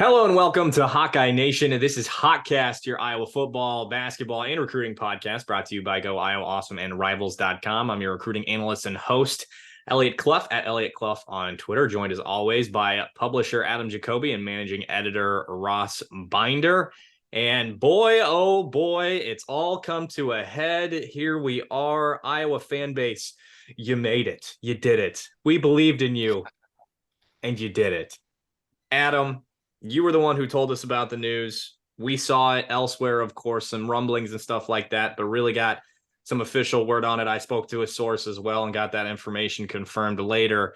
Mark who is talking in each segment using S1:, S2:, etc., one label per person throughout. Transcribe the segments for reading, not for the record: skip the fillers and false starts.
S1: Hello and welcome to Hawkeye Nation. This is Hotcast, your Iowa football, basketball, and recruiting podcast brought to you by Go Iowa Awesome and Rivals.com. I'm your recruiting analyst and host, Eliot Clough, at Eliot Clough on Twitter, joined as always by publisher Adam Jacoby and managing editor Ross Binder. And boy, oh boy, it's all come to a head. Here we are, Iowa fan base. You made it. You did it. We believed in you, and you did it. Adam, you were the one who told us about the news. We saw it elsewhere, of course, some rumblings and stuff like that, but really got some official word on it. I spoke to a source as well and got that information confirmed later.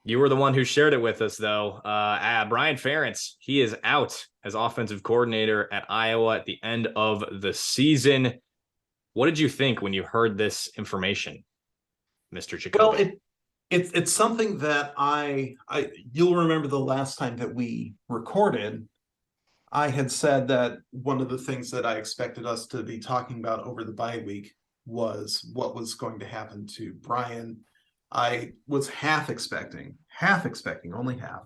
S1: You were the one who shared it with us, though. Brian Ferentz, he is out as offensive coordinator at Iowa at the end of the season. What did you think when you heard this information, Mr. Jacoby?
S2: Well, it's something that you'll remember the last time that we recorded, I had said that one of the things that I expected us to be talking about over the bye week was what was going to happen to Brian. I was half expecting, only half,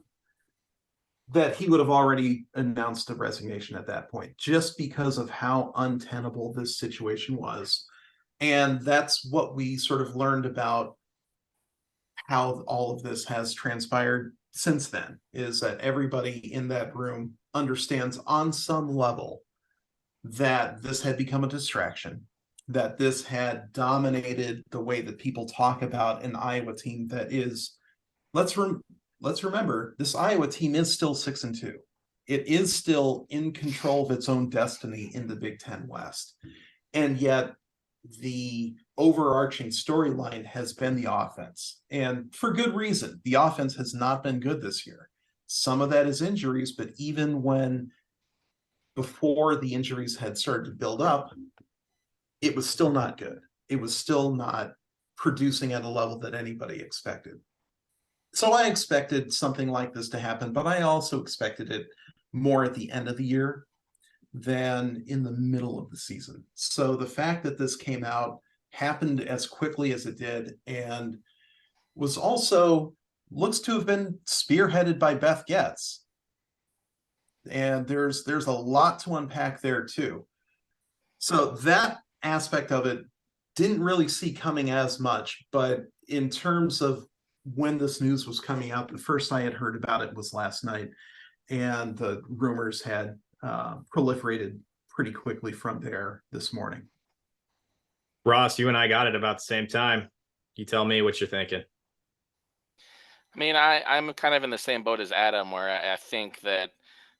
S2: that he would have already announced a resignation at that point, just because of how untenable this situation was. And that's what we sort of learned about how all of this has transpired since then, is that everybody in that room understands on some level that this had become a distraction, that this had dominated the way that people talk about an Iowa team that is, let's remember, this Iowa team is still 6-2. It is still in control of its own destiny in the Big Ten West. And yet the overarching storyline has been the offense, and for good reason. The offense has not been good this year. Some of that is injuries, but even before the injuries had started to build up, it was still not good. It was still not producing at a level that anybody expected. So I expected something like this to happen, but I also expected it more at the end of the year than in the middle of the season. So the fact that this came out, happened as quickly as it did, and was also looks to have been spearheaded by Beth Goetz. And there's a lot to unpack there too. So that aspect of it didn't really see coming as much, but in terms of when this news was coming out, the first I had heard about it was last night, and the rumors had proliferated pretty quickly from there this morning.
S1: Ross, you and I got it about the same time. You tell me what you're thinking.
S3: I mean, I'm kind of in the same boat as Adam, where I think that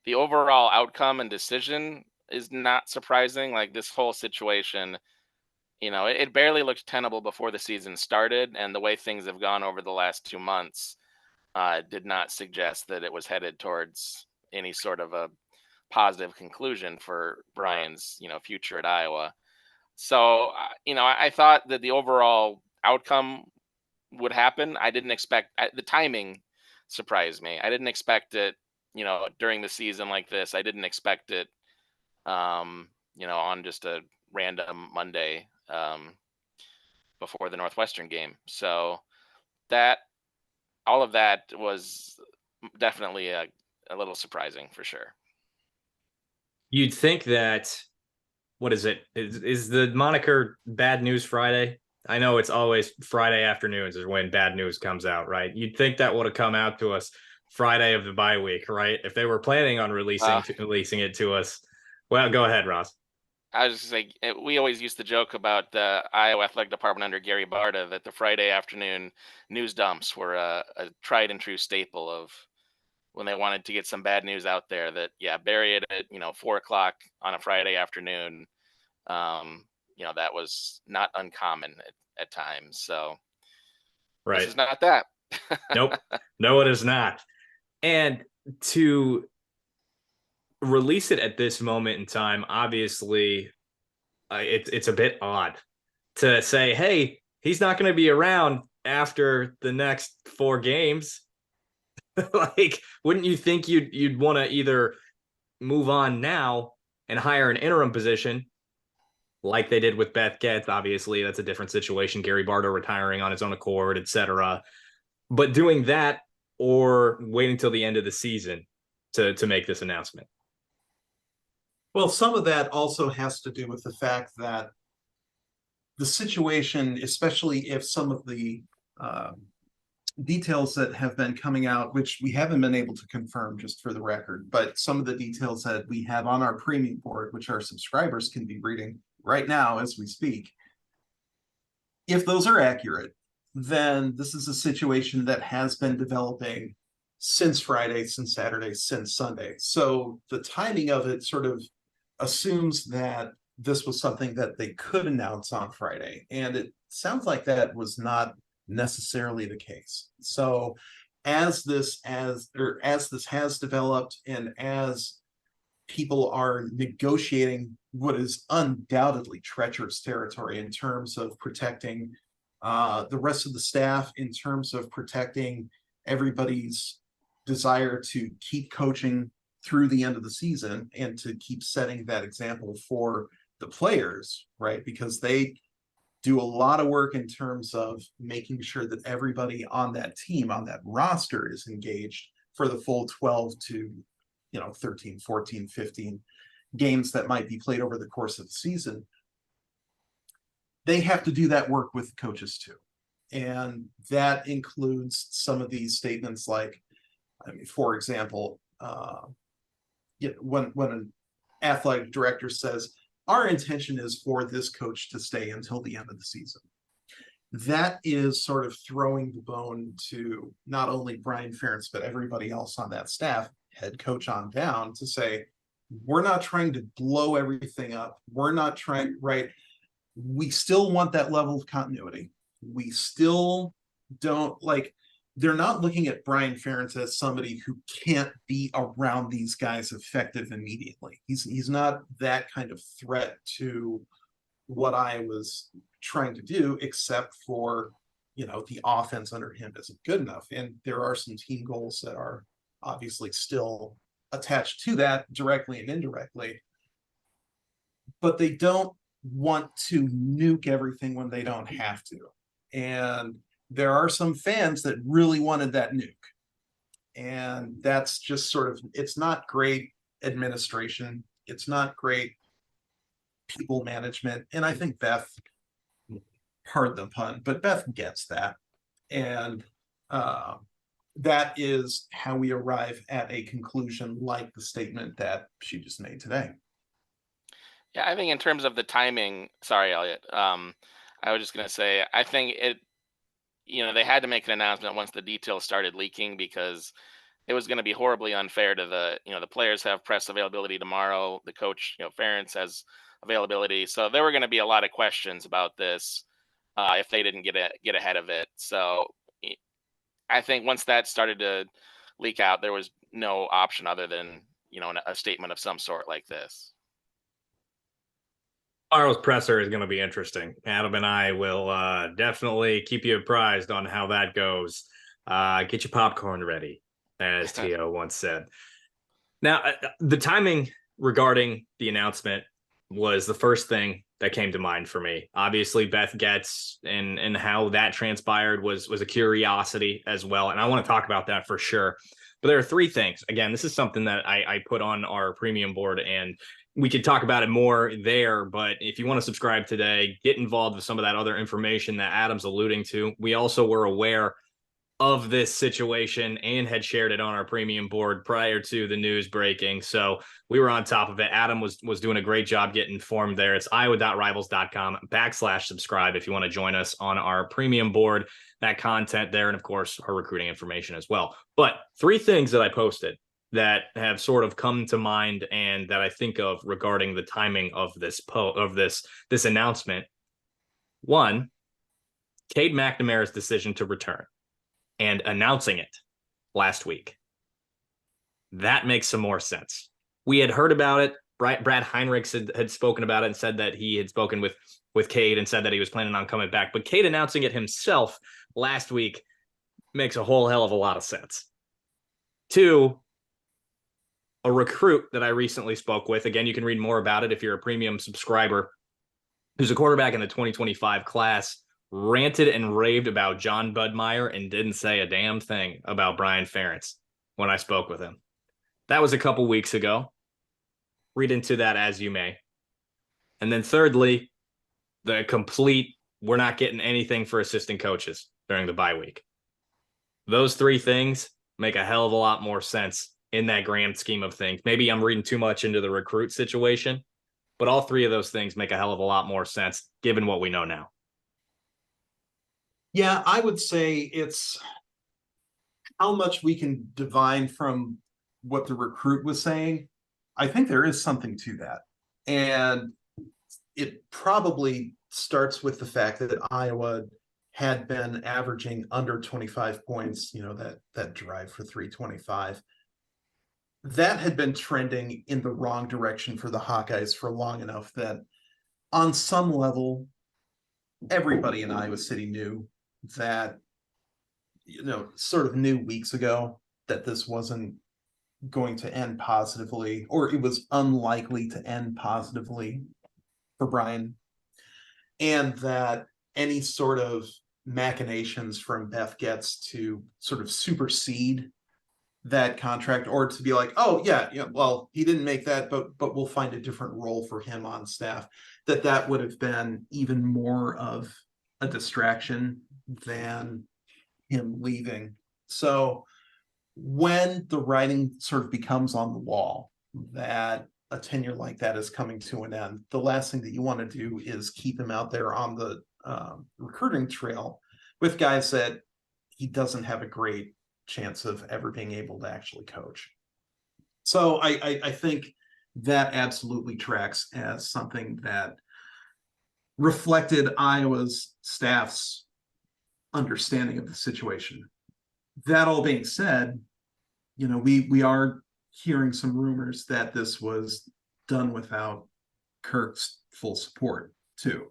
S3: the overall outcome and decision is not surprising. Like, this whole situation, it barely looked tenable before the season started, and the way things have gone over the last 2 months did not suggest that it was headed towards any sort of a positive conclusion for Brian's, future at Iowa. So, I thought that the overall outcome would happen. I didn't expect the timing surprised me. I didn't expect it, during the season like this. I didn't expect it, on just a random Monday before the Northwestern game. So all of that was definitely a little surprising for sure.
S1: You'd think that, what is it? Is the moniker Bad News Friday? I know it's always Friday afternoons is when bad news comes out, right? You'd think that would have come out to us Friday of the bye week, right? If they were planning on releasing it to us. Well, go ahead, Ross.
S3: I was just saying, we always used to joke about the Iowa Athletic Department under Gary Barta that the Friday afternoon news dumps were a tried and true staple of when they wanted to get some bad news out there, that, bury it at, 4:00 on a Friday afternoon. That was not uncommon at times. So
S1: right.
S3: This is not that.
S1: Nope. No, it is not. And to release it at this moment in time, obviously, it's a bit odd to say, hey, he's not going to be around after the next 4 games. Like, wouldn't you think you'd want to either move on now and hire an interim position like they did with Beth Goetz? Obviously, that's a different situation. Gary Barta retiring on his own accord, etc. But doing that or waiting till the end of the season. to make this announcement?
S2: Well, some of that also has to do with the fact that the situation, especially if some of the details that have been coming out, which we haven't been able to confirm just for the record, but some of the details that we have on our premium board, which our subscribers can be reading right now as we speak, if those are accurate, then this is a situation that has been developing since Friday, since Saturday, since Sunday. So the timing of it sort of assumes that this was something that they could announce on Friday. And it sounds like that was not necessarily the case. So as this has developed, and as people are negotiating what is undoubtedly treacherous territory in terms of protecting the rest of the staff, in terms of protecting everybody's desire to keep coaching through the end of the season and to keep setting that example for the players, right? Because they do a lot of work in terms of making sure that everybody on that team, on that roster, is engaged for the full 12 to 13, 14, 15 games that might be played over the course of the season. They have to do that work with coaches too. And that includes some of these statements like, for example, when an athletic director says, our intention is for this coach to stay until the end of the season, that is sort of throwing the bone to not only Brian Ferentz, but everybody else on that staff, head coach on down, to say, we're not trying to blow everything up. We're not trying, right? We still want that level of continuity. We still don't, like, they're not looking at Brian Ferentz as somebody who can't be around these guys effective immediately. He's not that kind of threat to what I was trying to do, except for, the offense under him isn't good enough. And there are some team goals that are obviously still attached to that, directly and indirectly. But they don't want to nuke everything when they don't have to. And there are some fans that really wanted that nuke. And that's just sort of, it's not great administration. It's not great people management. And I think Beth, pardon the pun, but Beth gets that. And that is how we arrive at a conclusion like the statement that she just made today.
S3: Yeah, I think in terms of the timing, sorry, Eliot. I was just going to say, I think they had to make an announcement once the details started leaking, because it was going to be horribly unfair to the players have press availability tomorrow. The coach, Ferentz, has availability. So there were going to be a lot of questions about this if they didn't get ahead of it. So I think once that started to leak out, there was no option other than, a statement of some sort like this.
S1: Tomorrow's presser is going to be interesting. Adam and I will definitely keep you apprised on how that goes. Get your popcorn ready, as Tio once said. Now, the timing regarding the announcement was the first thing that came to mind for me. Obviously, Beth Goetz and how that transpired was a curiosity as well. And I want to talk about that for sure. But there are three things. Again, this is something that I put on our premium board, and we could talk about it more there. But if you want to subscribe today, get involved with some of that other information that Adam's alluding to. We also were aware of this situation and had shared it on our premium board prior to the news breaking. So we were on top of it. Adam was doing a great job getting informed there. It's iowa.rivals.com/subscribe if you want to join us on our premium board, that content there. And of course, our recruiting information as well. But three things that I posted that have sort of come to mind and that I think of regarding the timing of this this announcement. One, Cade McNamara's decision to return and announcing it last week. That makes some more sense. We had heard about it. Brad Heinrichs had spoken about it and said that he had spoken with Cade and said that he was planning on coming back. But Cade announcing it himself last week makes a whole hell of a lot of sense. Two, a recruit that I recently spoke with, again, you can read more about it if you're a premium subscriber, who's a quarterback in the 2025 class, ranted and raved about John Budmeyer and didn't say a damn thing about Brian Ferentz when I spoke with him. That was a couple weeks ago. Read into that as you may. And then thirdly, the complete, we're not getting anything for assistant coaches during the bye week. Those three things make a hell of a lot more sense in that grand scheme of things. Maybe I'm reading too much into the recruit situation, but all three of those things make a hell of a lot more sense given what we know now.
S2: Yeah, I would say it's how much we can divine from what the recruit was saying. I think there is something to that. And it probably starts with the fact that Iowa had been averaging under 25 points, that drive for 325. That had been trending in the wrong direction for the Hawkeyes for long enough that on some level, everybody in Iowa City knew that, sort of knew weeks ago that this wasn't going to end positively, or it was unlikely to end positively for Brian, and that any sort of machinations from Beth Goetz to sort of supersede that contract, or to be like, oh yeah, well, he didn't make that, but we'll find a different role for him on staff, that would have been even more of a distraction than him leaving. So when the writing sort of becomes on the wall that a tenure like that is coming to an end, the last thing that you want to do is keep him out there on the recruiting trail with guys that he doesn't have a great chance of ever being able to actually coach. So I think that absolutely tracks as something that reflected Iowa's staff's understanding of the situation. That all being said, we are hearing some rumors that this was done without Kirk's full support too.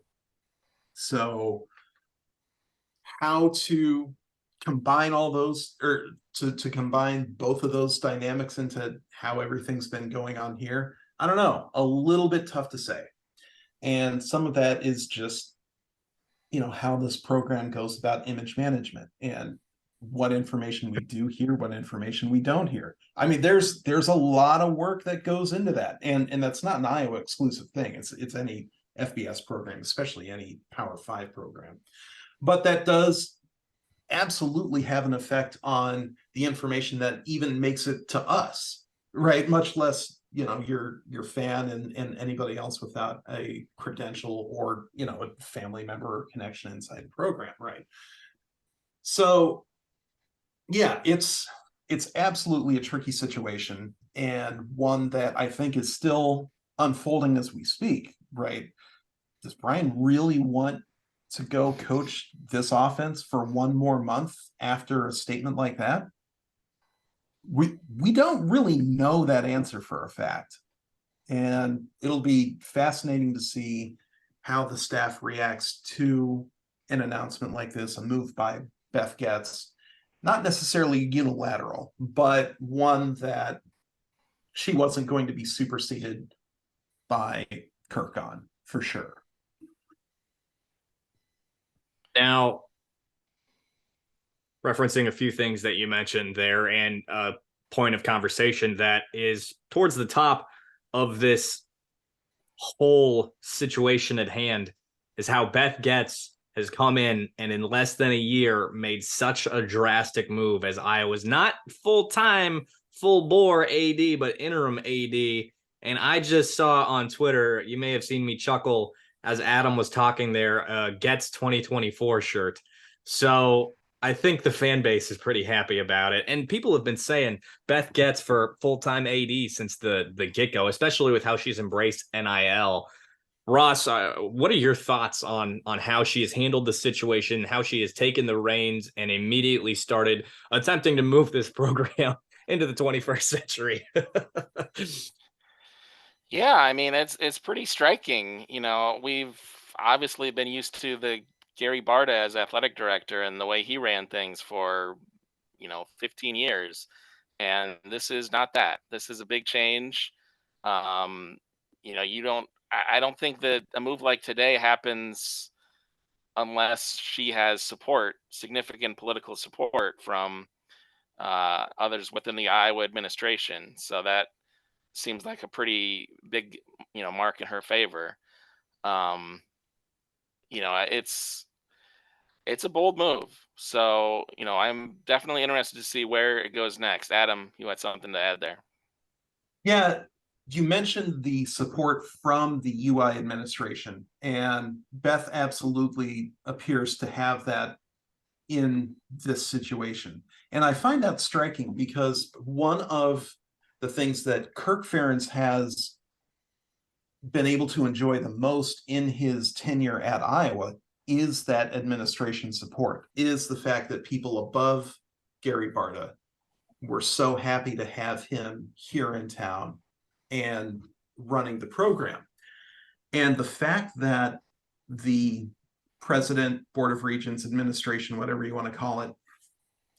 S2: So how to combine all those, or to combine both of those dynamics into how everything's been going on here, I don't know, a little bit tough to say. And some of that is just, how this program goes about image management and what information we do hear, what information we don't hear. I mean, there's a lot of work that goes into that. And that's not an Iowa exclusive thing. It's any FBS program, especially any Power 5 program. But that does absolutely have an effect on the information that even makes it to us, right? Much less, your fan and anybody else without a credential or, a family member or connection inside the program, right? So yeah, it's absolutely a tricky situation, and one that I think is still unfolding as we speak, right? Does Brian really want to go coach this offense for one more month after a statement like that? We don't really know that answer for a fact. And it'll be fascinating to see how the staff reacts to an announcement like this, a move by Beth Goetz, not necessarily unilateral, but one that she wasn't going to be superseded by Kirk on, for sure.
S1: Now, referencing a few things that you mentioned there, and a point of conversation that is towards the top of this whole situation at hand, is how Beth Goetz has come in and in less than a year made such a drastic move as Iowa's not full-time, full-bore AD, but interim AD. And I just saw on Twitter, you may have seen me chuckle as Adam was talking there, Goetz 2024 shirt. So I think the fan base is pretty happy about it. And people have been saying Beth Goetz for full-time AD since the get-go, especially with how she's embraced NIL. Ross, what are your thoughts on how she has handled the situation, how she has taken the reins and immediately started attempting to move this program into the 21st century?
S3: Yeah, I mean, it's pretty striking. We've obviously been used to the Gary Barta as athletic director and the way he ran things for 15 years, and this is not that. This is a big change. You don't. I don't think that a move like today happens unless she has support, significant political support from others within the Iowa administration. So that seems like a pretty big, mark in her favor. Um, it's a bold move. So, I'm definitely interested to see where it goes next. Adam, you had something to add there.
S2: Yeah, you mentioned the support from the UI administration, and Beth absolutely appears to have that in this situation. And I find that striking because one of the things that Kirk Ferentz has been able to enjoy the most in his tenure at Iowa is that administration support, is the fact that people above Gary Barta were so happy to have him here in town and running the program. And the fact that the president, Board of Regents, administration, whatever you want to call it,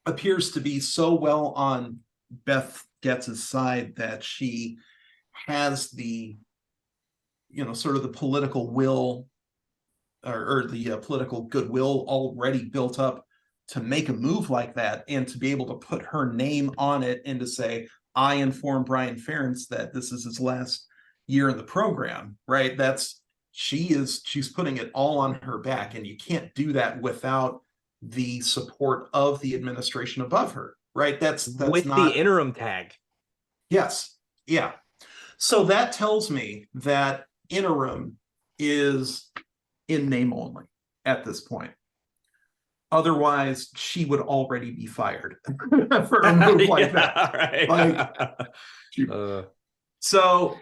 S2: appears to be so well on Beth Goetz's side that she has the, sort of the political will or the political goodwill already built up to make a move like that, and to be able to put her name on it and to say, I informed Brian Ferentz that this is his last year in the program, right? She's putting it all on her back, and you can't do that without the support of the administration above her, right? That's
S1: with
S2: not
S1: the interim tag.
S2: Yes. Yeah. So that tells me that interim is in name only at this point. Otherwise, she would already be fired for a move like that.
S1: Right.
S2: So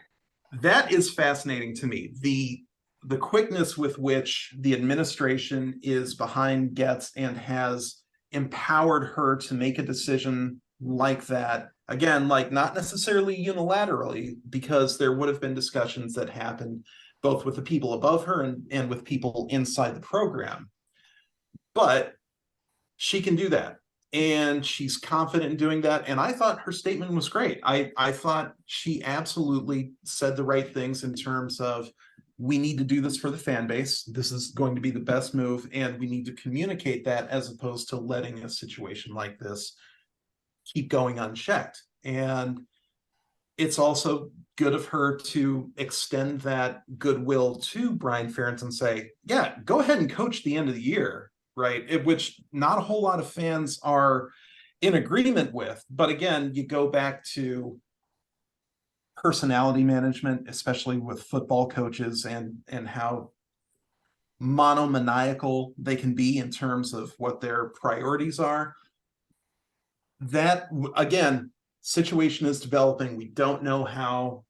S2: that is fascinating to me. The quickness with which the administration is behind Goetz and has empowered her to make a decision like that. Again, like not necessarily unilaterally, because there would have been discussions that happened both with the people above her and with people inside the program. But she can do that. And she's confident in doing that. And I thought her statement was great. I thought she absolutely said the right things in terms of, we need to do this for the fan base. This is going to be the best move. And we need to communicate that, as opposed to letting a situation like this keep going unchecked. And it's also good of her to extend that goodwill to Brian Ferentz and say, yeah, go ahead and coach the end of the year, right? Which not a whole lot of fans are in agreement with. But again, you go back to personality management, especially with football coaches, and how monomaniacal they can be in terms of what their priorities are. That, again, situation is developing. We don't know how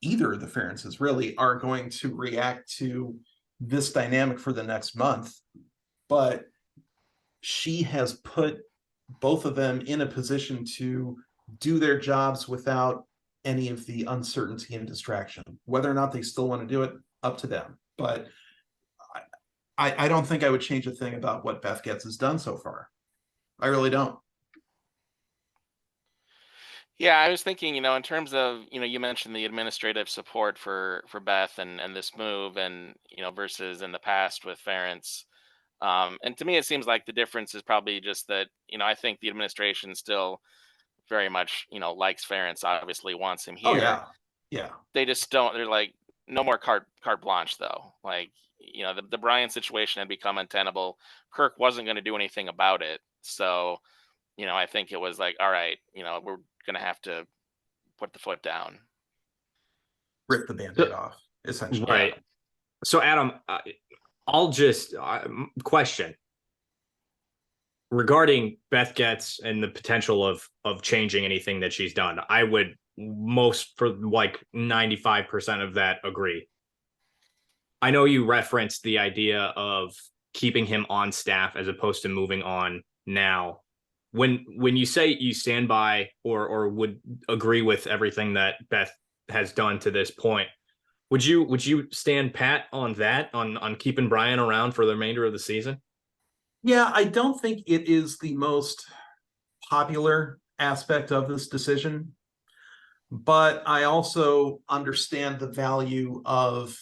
S2: either of the Ferentzes really are going to react to this dynamic for the next month, but she has put both of them in a position to do their jobs without any of the uncertainty and distraction. Whether or not they still want to do it, up to them. But I don't think I would change a thing about what Beth Goetz has done so far. I really don't.
S3: Yeah, I was thinking, in terms of, you mentioned the administrative support for Beth and this move, and versus in the past with Ferentz. And to me, it seems like the difference is probably just that, I think the administration still very much, likes Ferentz, obviously wants him here.
S2: Oh, yeah. Yeah.
S3: They just don't, they're like, no more carte blanche though. Like, the Brian situation had become untenable. Kirk wasn't going to do anything about it. So, I think it was like, all right, we're going to have to put the foot down.
S2: Rip the Band-Aid off, essentially.
S1: Right. So, Adam, I'll just question regarding Beth Goetz and the potential of changing anything that she's done. I would for like 95% of that agree. I know you referenced the idea of keeping him on staff as opposed to moving on now. When you say you stand by or would agree with everything that Beth has done to this point, would you stand pat on that, on keeping Brian around for the remainder of the season?
S2: Yeah, I don't think it is the most popular aspect of this decision, but I also understand the value of,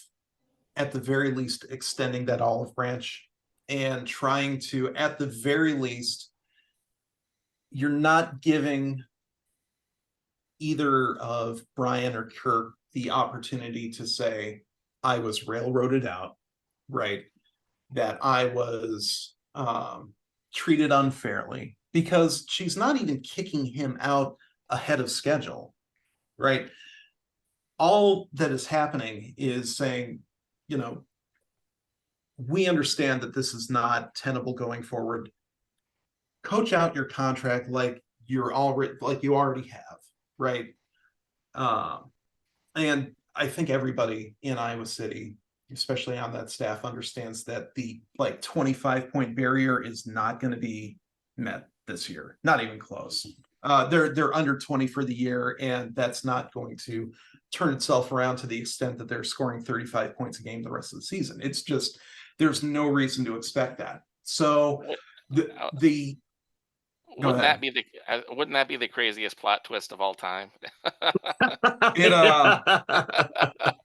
S2: at the very least, extending that olive branch and trying to, at the very least, you're not giving either of Brian or Kirk the opportunity to say, I was railroaded out, right? That I was treated unfairly, because she's not even kicking him out ahead of schedule, right? All that is happening is saying, we understand that this is not tenable going forward. Coach out your contract like you already have, right? And I think everybody in Iowa City, especially on that staff, understands that the 25-point barrier is not going to be met this year, not even close. They're under 20 for the year, and that's not going to turn itself around to the extent that they're scoring 35 points a game the rest of the season. It's just, there's no reason to expect that. So
S3: wouldn't that be the craziest plot twist of all time?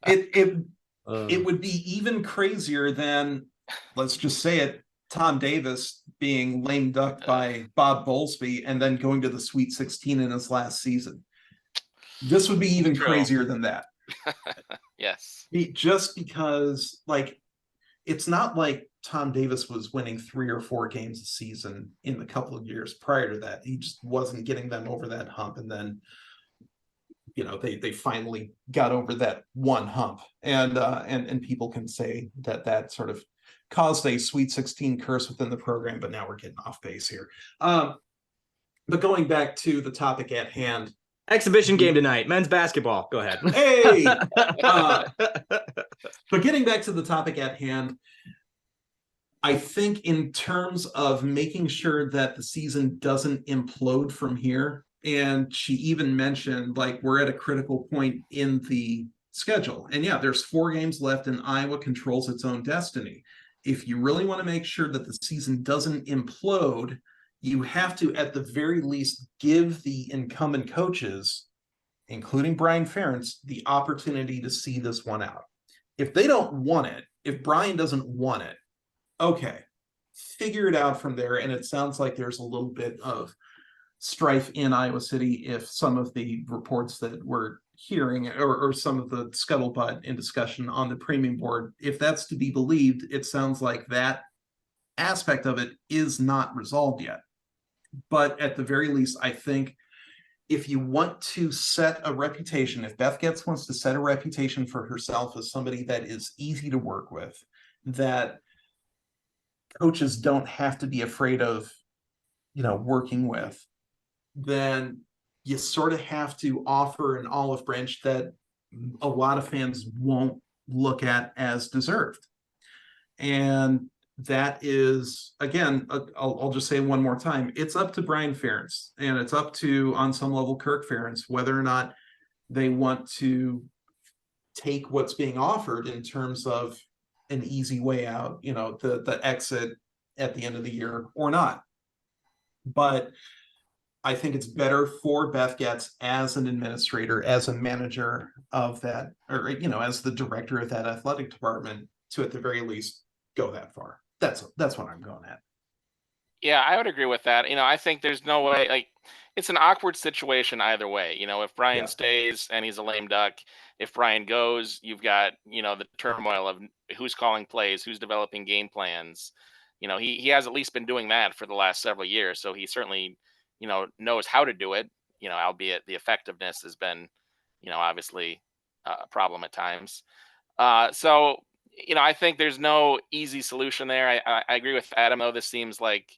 S2: It would be even crazier than, let's just say it, Tom Davis being lame ducked by Bob Bowlesby and then going to the Sweet 16 in his last season. This would be even crazier than that.
S3: Yes.
S2: Just because, it's not like Tom Davis was winning 3 or 4 games a season in the couple of years prior to that. He just wasn't getting them over that hump. And then, they finally got over that one hump. And people can say that sort of caused a Sweet 16 curse within the program, but now we're getting off base here. But going back to the topic at hand.
S1: Exhibition game tonight, men's basketball. Go ahead.
S2: Hey! But getting back to the topic at hand, I think in terms of making sure that the season doesn't implode from here, and she even mentioned, we're at a critical point in the schedule. And yeah, there's 4 games left, and Iowa controls its own destiny. If you really want to make sure that the season doesn't implode, you have to, at the very least, give the incumbent coaches, including Brian Ferentz, the opportunity to see this one out. If they don't want it, if Brian doesn't want it, okay, figure it out from there. And it sounds like there's a little bit of strife in Iowa City if some of the reports that we're hearing or some of the scuttlebutt in discussion on the premium board, if that's to be believed, it sounds like that aspect of it is not resolved yet. But at the very least, I think if you want to set a reputation, if Beth Goetz wants to set a reputation for herself as somebody that is easy to work with, that coaches don't have to be afraid of, working with, then you sort of have to offer an olive branch that a lot of fans won't look at as deserved. And that is, again, I'll just say one more time, it's up to Brian Ferentz, and it's up to, on some level, Kirk Ferentz, whether or not they want to take what's being offered in terms of an easy way out, the exit at the end of the year or not. But I think it's better for Beth Goetz as an administrator, as a manager of that, or, as the director of that athletic department, to at the very least go that far. That's what I'm going at.
S3: Yeah, I would agree with that. I think there's no way, it's an awkward situation either way. If Brian stays and he's a lame duck, if Brian goes, you've got, the turmoil of who's calling plays, who's developing game plans. He has at least been doing that for the last several years. So he certainly, knows how to do it, albeit the effectiveness has been, obviously a problem at times. So I think there's no easy solution there. I agree with Adam, though. This seems like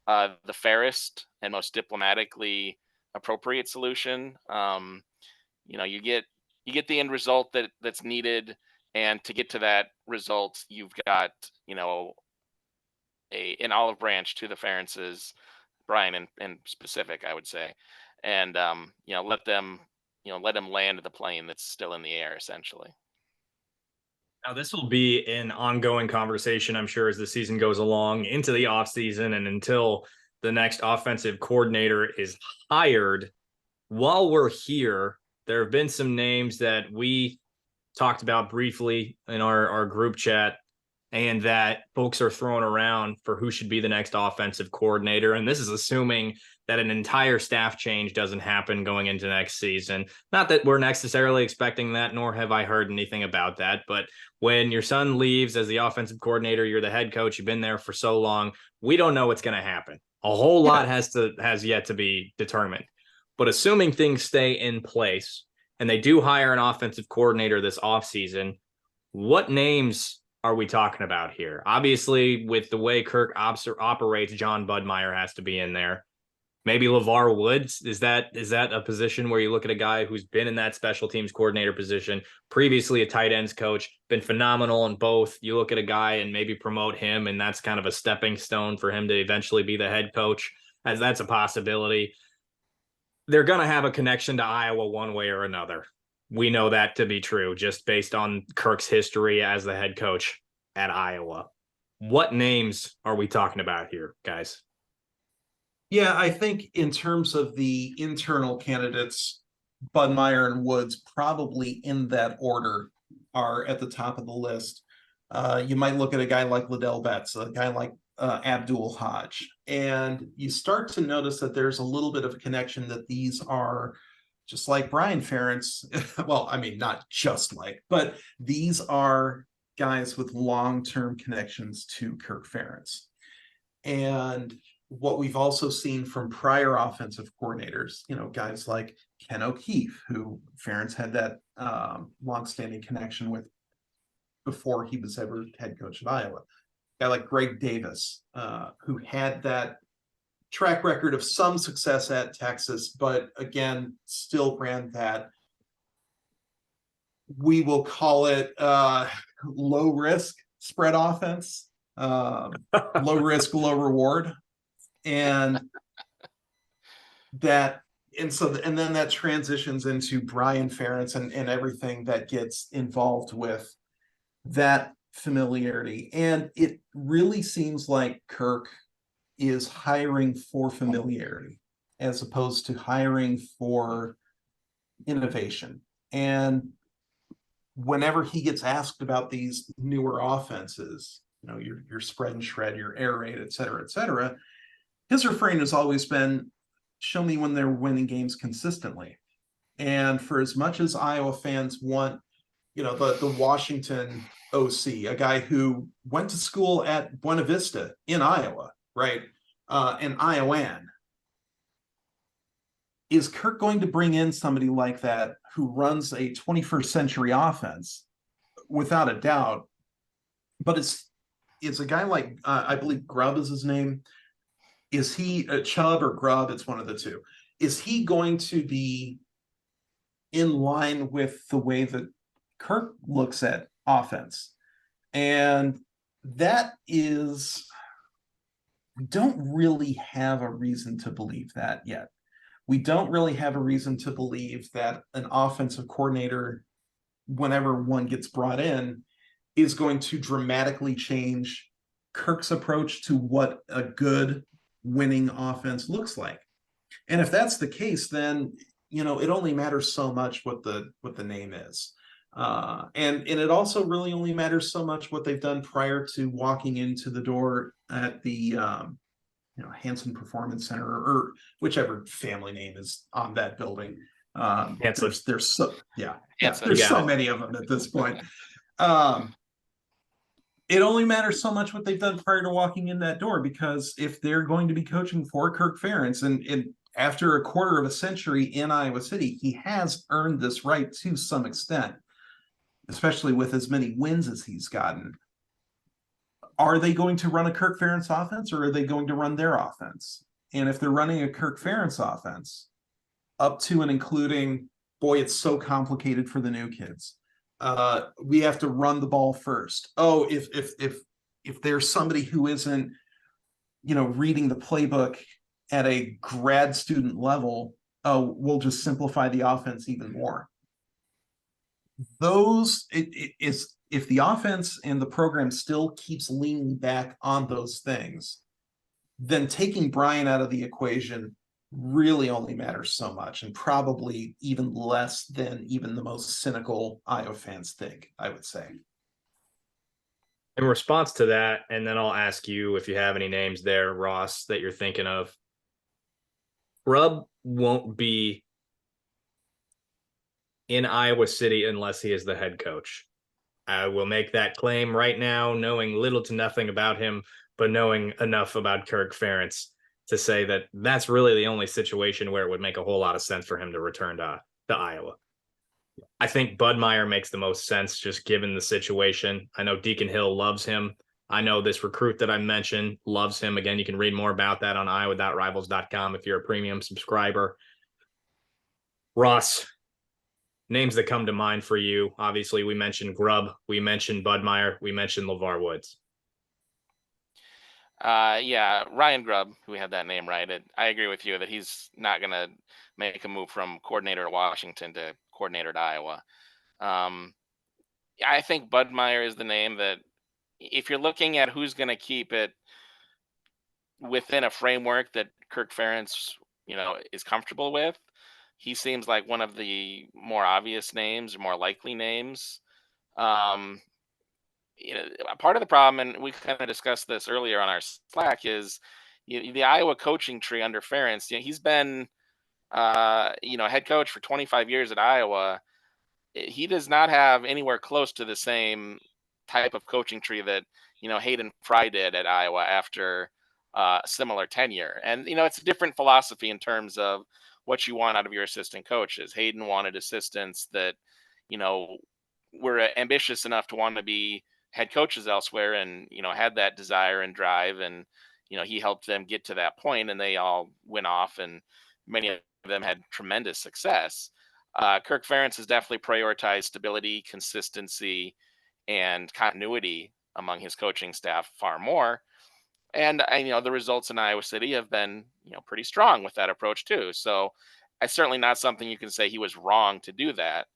S3: the fairest and most diplomatically appropriate solution. You get the end result that's needed, and to get to that result, you've got an olive branch to the Ferentzes, Brian in specific, I would say, and let them land the plane that's still in the air, essentially.
S1: Now, this will be an ongoing conversation, I'm sure, as the season goes along into the offseason and until the next offensive coordinator is hired. While we're here, there have been some names that we talked about briefly in our group chat and that folks are throwing around for who should be the next offensive coordinator. And this is assuming that an entire staff change doesn't happen going into next season. Not that we're necessarily expecting that, nor have I heard anything about that. But when your son leaves as the offensive coordinator, you're the head coach, you've been there for so long, we don't know what's going to happen. A whole lot has yet to be determined. But assuming things stay in place and they do hire an offensive coordinator this offseason, what names are we talking about here? Obviously, with the way Kirk operates, John Budmeyer has to be in there. Maybe LeVar Woods. Is that a position where you look at a guy who's been in that special teams coordinator position, previously a tight ends coach, been phenomenal in both? You look at a guy and maybe promote him, and that's kind of a stepping stone for him to eventually be the head coach, as that's a possibility. They're going to have a connection to Iowa one way or another. We know that to be true just based on Kirk's history as the head coach at Iowa. What names are we talking about here, guys?
S2: Yeah, I think in terms of the internal candidates, Budmeyer and Woods, probably in that order, are at the top of the list. You might look at a guy like Liddell Betts, a guy like Abdul Hodge, and you start to notice that there's a little bit of a connection that these are just like Brian Ferentz. Well, I mean, not just like, but these are guys with long-term connections to Kirk Ferentz. And what we've also seen from prior offensive coordinators, guys like Ken O'Keefe, who Ferentz had that longstanding connection with before he was ever head coach at Iowa. A guy like Greg Davis, who had that track record of some success at Texas, but again, still ran that, we will call it low risk spread offense, low risk, low reward. And then that transitions into Brian Ferentz and everything that gets involved with that familiarity. And it really seems like Kirk is hiring for familiarity as opposed to hiring for innovation. And whenever he gets asked about these newer offenses, your spread and shred, your air raid, et cetera, his refrain has always been, show me when they're winning games consistently. And for as much as Iowa fans want, the Washington OC, a guy who went to school at Buena Vista in Iowa, right? An Iowan. Is Kirk going to bring in somebody like that who runs a 21st century offense? Without a doubt. But it's a guy like, I believe Grubb is his name. Is he Chubb or Grubb? It's one of the two. Is he going to be in line with the way that Kirk looks at offense? And that is, we don't really have a reason to believe that yet. We don't really have a reason to believe that an offensive coordinator, whenever one gets brought in, is going to dramatically change Kirk's approach to what a good winning offense looks like. And if that's the case, then it only matters so much what the name is, and it also really only matters so much what they've done prior to walking into the door at the Hanson Performance Center, or whichever family name is on that building. There's so many of them at this point. It only matters so much what they've done prior to walking in that door, because if they're going to be coaching for Kirk Ferentz, and after a quarter of a century in Iowa City, he has earned this right to some extent, especially with as many wins as he's gotten. Are they going to run a Kirk Ferentz offense, or are they going to run their offense? And if they're running a Kirk Ferentz offense, up to and including, boy, it's so complicated for the new kids. We have to run the ball first. Oh, if there's somebody who isn't, reading the playbook at a grad student level, oh, we'll just simplify the offense even more. If the offense and the program still keeps leaning back on those things, then taking Brian out of the equation really only matters so much, and probably even less than even the most cynical Iowa fans think, I would say.
S1: In response to that, and then I'll ask you if you have any names there, Ross, that you're thinking of. Grubb won't be in Iowa City unless he is the head coach. I will make that claim right now, knowing little to nothing about him, but knowing enough about Kirk Ferentz to say that that's really the only situation where it would make a whole lot of sense for him to return to Iowa. I think Bud Meyer makes the most sense just given the situation. I know Deacon Hill loves him. I know this recruit that I mentioned loves him. Again, you can read more about that on iowa.rivals.com if you're a premium subscriber. Ross, names that come to mind for you. Obviously, we mentioned Grubb, we mentioned Bud Meyer, we mentioned LeVar Woods.
S3: Yeah, Ryan Grubb, we had that name right. I agree with you that he's not going to make a move from coordinator to Washington to coordinator to Iowa. I think Bud Meyer is the name that, if you're looking at who's going to keep it within a framework that Kirk Ferentz, is comfortable with, he seems like one of the more obvious names or more likely names. Part of the problem, and we kind of discussed this earlier on our Slack, is the Iowa coaching tree under Ferentz. He's been, head coach for 25 years at Iowa. He does not have anywhere close to the same type of coaching tree that Hayden Fry did at Iowa after similar tenure. And it's a different philosophy in terms of what you want out of your assistant coaches. Hayden wanted assistants that were ambitious enough to want to be head coaches elsewhere, and had that desire and drive, and he helped them get to that point, and they all went off, and many of them had tremendous success. Kirk Ferentz has definitely prioritized stability, consistency, and continuity among his coaching staff far more. And the results in Iowa City have been pretty strong with that approach too. So it's certainly not something you can say he was wrong to do that.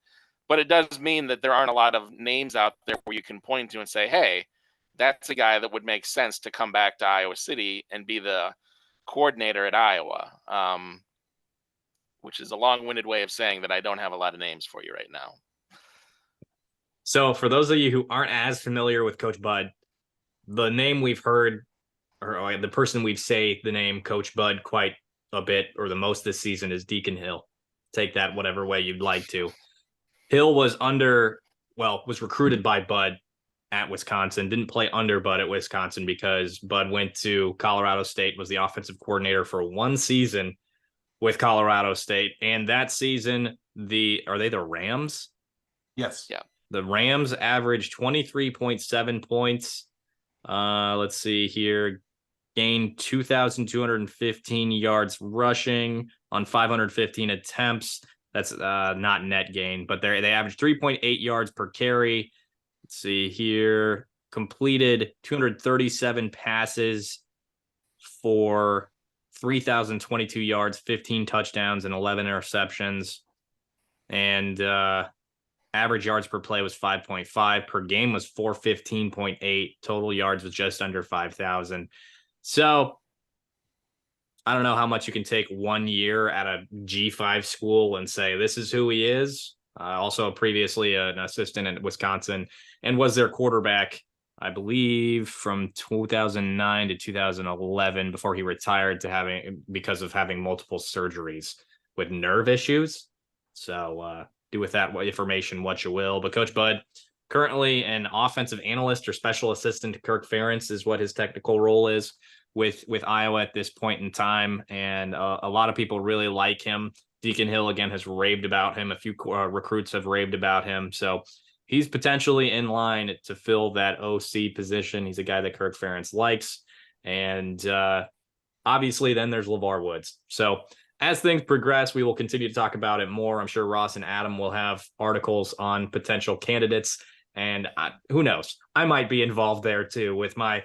S3: But it does mean that there aren't a lot of names out there where you can point to and say, hey, that's a guy that would make sense to come back to Iowa City and be the coordinator at Iowa, which is a long-winded way of saying that I don't have a lot of names for you right now.
S1: So for those of you who aren't as familiar with Coach Bud, the name we've heard, or the person we've say the name Coach Bud quite a bit, or the most this season, is Deacon Hill. Take that whatever way you'd like to. Hill was recruited by Bud at Wisconsin, didn't play under Bud at Wisconsin because Bud went to Colorado State, was the offensive coordinator for one season with Colorado State. And that season, are they the Rams?
S2: Yes.
S3: Yeah.
S1: The Rams averaged 23.7 points. Let's see here. Gained 2,215 yards rushing on 515 attempts. That's not net gain, but they averaged 3.8 yards per carry. Let's see here. Completed 237 passes for 3,022 yards, 15 touchdowns, and 11 interceptions. And average yards per play was 5.5. Per game was 415.8. Total yards was just under 5,000. So I don't know how much you can take 1 year at a G5 school and say, this is who he is. Also previously an assistant in Wisconsin, and was their quarterback, I believe, from 2009 to 2011 before he retired because of having multiple surgeries with nerve issues. So do with that information what you will. But Coach Bud, currently an offensive analyst or special assistant to Kirk Ferentz is what his technical role is with Iowa at this point in time. And a lot of people really like him. Deacon Hill, again, has raved about him. A few recruits have raved about him. So he's potentially in line to fill that OC position. He's a guy that Kirk Ferentz likes. And obviously then there's LeVar Woods. So as things progress, we will continue to talk about it more. I'm sure Ross and Adam will have articles on potential candidates. And who knows? I might be involved there too with my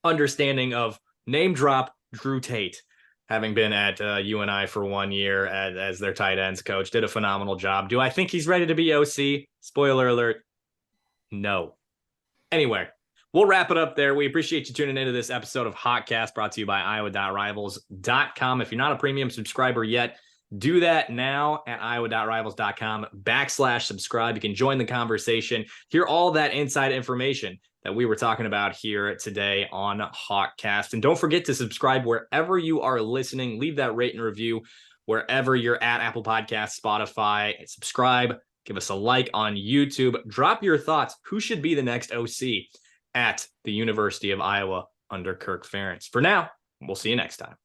S1: understanding of name drop Drew Tate, having been at UNI for 1 year as their tight ends coach. Did a phenomenal job. Do I think he's ready to be OC? Spoiler alert, no. Anyway, we'll wrap it up there. We appreciate you tuning into this episode of Hawkeyes, brought to you by iowa.rivals.com. If you're not a premium subscriber yet, do that now at iowa.rivals.com/subscribe. You can join the conversation, hear all that inside information. that we were talking about here today on Hawkcast. And don't forget to subscribe wherever you are listening. Leave that rate and review wherever you're at, Apple Podcasts, Spotify. Subscribe, give us a like on YouTube. Drop your thoughts. Who should be the next OC at the University of Iowa under Kirk Ferentz? For now, we'll see you next time.